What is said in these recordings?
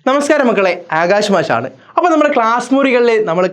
നമസ്കാരം മക്കളെ, ആകാശ് മാഷാണ്. അപ്പോൾ നമ്മുടെ ക്ലാസ് മുറികളിൽ നമ്മൾ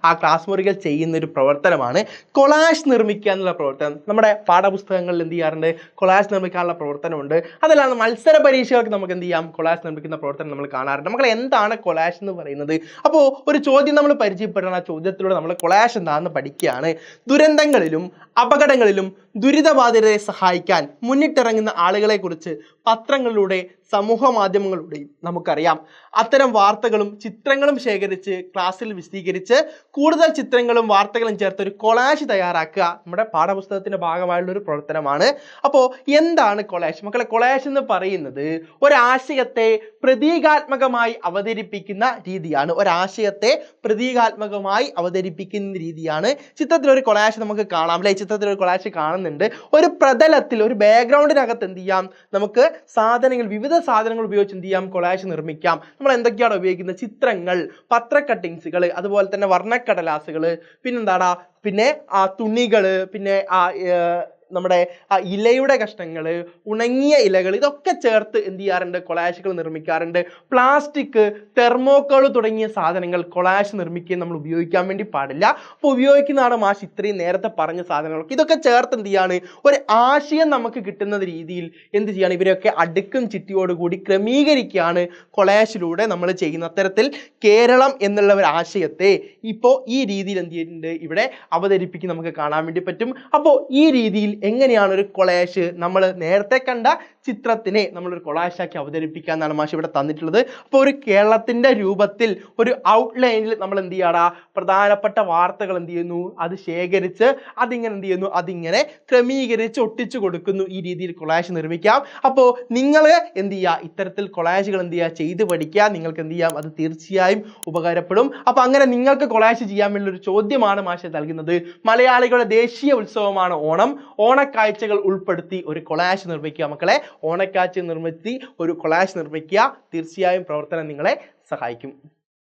ആ ക്ലാസ് മുറികൾ ചെയ്യുന്ന ഒരു പ്രവർത്തനമാണ് കൊളാഷ് നിർമ്മിക്കുക എന്നുള്ള പ്രവർത്തനം. നമ്മുടെ പാഠപുസ്തകങ്ങളിൽ എന്ത് ചെയ്യാറുണ്ട്? കൊളാഷ് നിർമ്മിക്കാനുള്ള പ്രവർത്തനമുണ്ട്. അതല്ലാതെ മത്സര പരീക്ഷകൾക്ക് നമുക്ക് എന്ത് ചെയ്യാം? കൊളാഷ് നിർമ്മിക്കുന്ന പ്രവർത്തനം നമ്മൾ കാണാറുണ്ട്. മക്കളെ, എന്താണ് കൊളാഷ് എന്ന് പറയുന്നത്? അപ്പോൾ ഒരു ചോദ്യം നമ്മൾ പരിചയപ്പെടണം. ആ ചോദ്യത്തിലൂടെ നമ്മൾ കൊളാഷ് എന്താണെന്ന് പഠിക്കുകയാണ്. ദുരന്തങ്ങളിലും അപകടങ്ങളിലും ദുരിതബാധിതരെ സഹായിക്കാൻ മുന്നിട്ടിറങ്ങുന്ന ആളുകളെ കുറിച്ച് പത്രങ്ങളിലൂടെ സമൂഹ മാധ്യമങ്ങളിലൂടെയും നമുക്കറിയാം. അത്തരം വാർത്തകളും ചിത്രങ്ങളും ശേഖരിച്ച് ക്ലാസ്സിൽ വിശദീകരിച്ച് കൂടുതൽ ചിത്രങ്ങളും വാർത്തകളും ചേർത്ത് ഒരു കൊളാഷ് തയ്യാറാക്കുക നമ്മുടെ പാഠപുസ്തകത്തിന്റെ ഭാഗമായുള്ള ഒരു പ്രവർത്തനമാണ്. അപ്പോൾ എന്താണ് കൊളാഷ്? മക്കളെ, കൊളാഷ് എന്ന് പറയുന്നത് ഒരാശയത്തെ പ്രതീകാത്മകമായി അവതരിപ്പിക്കുന്ന രീതിയാണ്. ചിത്രത്തിൽ ഒരു കൊളാഷ് നമുക്ക് കാണാം അല്ലെ? ചിത്രത്തിൽ ഒരു കൊളാഷ് കാണുന്നുണ്ട്. ഒരു പ്രതലത്തിൽ, ഒരു ബാക്ക്ഗ്രൗണ്ടിനകത്ത് എന്ത് ചെയ്യാം? നമുക്ക് വിവിധ സാധനങ്ങൾ ഉപയോഗിച്ച് എന്ത് ചെയ്യാം? കൊളാഷ് നിർമ്മിക്കാം. നമ്മൾ എന്തൊക്കെയാണ് ഉപയോഗിക്കുന്നത്? ചിത്രങ്ങൾ, പത്ര കട്ടിങ്സുകൾ, അതുപോലെ തന്നെ വർണ്ണക്കടലാസുകൾ, പിന്നെ തുണികൾ, പിന്നെ നമ്മുടെ ഇലയുടെ കഷ്ണങ്ങൾ, ഉണങ്ങിയ ഇലകൾ, ഇതൊക്കെ ചേർത്ത് എന്ത് ചെയ്യാറുണ്ട്? കൊളാഷുകൾ നിർമ്മിക്കാറുണ്ട്. പ്ലാസ്റ്റിക്, തെർമോക്കോൾ തുടങ്ങിയ സാധനങ്ങൾ കൊളാഷ് നിർമ്മിക്കാൻ നമ്മൾ ഉപയോഗിക്കാൻ വേണ്ടി പാടില്ല. അപ്പോൾ ഉപയോഗിക്കുന്നതാണ് മാഷ് ഇത്രയും നേരത്തെ പറഞ്ഞ സാധനങ്ങളൊക്കെ. ഇതൊക്കെ ചേർത്ത് എന്ത് ചെയ്യാണ്? ഒരു ആശയം നമുക്ക് കിട്ടുന്ന രീതിയിൽ എന്ത് ചെയ്യാണ്? ഇവരൊക്കെ അടുക്കും ചിട്ടിയോടുകൂടി ക്രമീകരിക്കുകയാണ് കൊളാഷിലൂടെ നമ്മൾ ചെയ്യുന്ന. അത്തരത്തിൽ കേരളം എന്നുള്ള ഒരു ആശയത്തെ ഇപ്പോൾ ഈ രീതിയിൽ എന്ത് ചെയ്യുന്നുണ്ട്? ഇവിടെ അവതരിപ്പിക്കും നമുക്ക് കാണാൻ വേണ്ടി പറ്റും. അപ്പോൾ ഈ രീതിയിൽ എങ്ങനെയാണ് ഒരു കൊളാഷ് നമ്മൾ നേരത്തെ കണ്ട ചിത്രത്തിനെ നമ്മളൊരു കൊളാഷാക്കി അവതരിപ്പിക്കുക എന്നാണ് മാഷ് ഇവിടെ തന്നിട്ടുള്ളത്. അപ്പോൾ ഒരു കേരളത്തിന്റെ രൂപത്തിൽ ഒരു ഔട്ട്ലൈനിൽ നമ്മൾ എന്ത് ചെയ്യാടാ? പ്രധാനപ്പെട്ട വാർത്തകൾ എന്ത് ചെയ്യുന്നു? അത് ശേഖരിച്ച് അതിങ്ങനെ ക്രമീകരിച്ച് ഒട്ടിച്ചു കൊടുക്കുന്നു. ഈ രീതിയിൽ കൊളാഷ് നിർമ്മിക്കാം. അപ്പോൾ നിങ്ങൾ എന്ത് ചെയ്യുക? ഇത്തരത്തിൽ കൊളാഷുകൾ എന്ത് ചെയ്യുക? ചെയ്ത് പഠിക്കുക. നിങ്ങൾക്ക് എന്ത് ചെയ്യാം? അത് തീർച്ചയായും ഉപകാരപ്പെടും. അപ്പോൾ അങ്ങനെ നിങ്ങൾക്ക് കൊളാഷ് ചെയ്യാൻ വേണ്ടി ഒരു ചോദ്യമാണ് മാഷ് നൽകുന്നത്. മലയാളികളുടെ ദേശീയ ഉത്സവമാണ് ഓണം. ഓണക്കാഴ്ചകൾ ഉൾപ്പെടുത്തി ഒരു കൊളാഷ് നിർമ്മിക്കുക. മക്കളെ, ഓണക്കാഴ്ച നിർമ്മിച്ച് ഒരു കൊളാഷ് നിർമ്മിക്കുക. തീർച്ചയായും പ്രവർത്തനം നിങ്ങളെ സഹായിക്കും.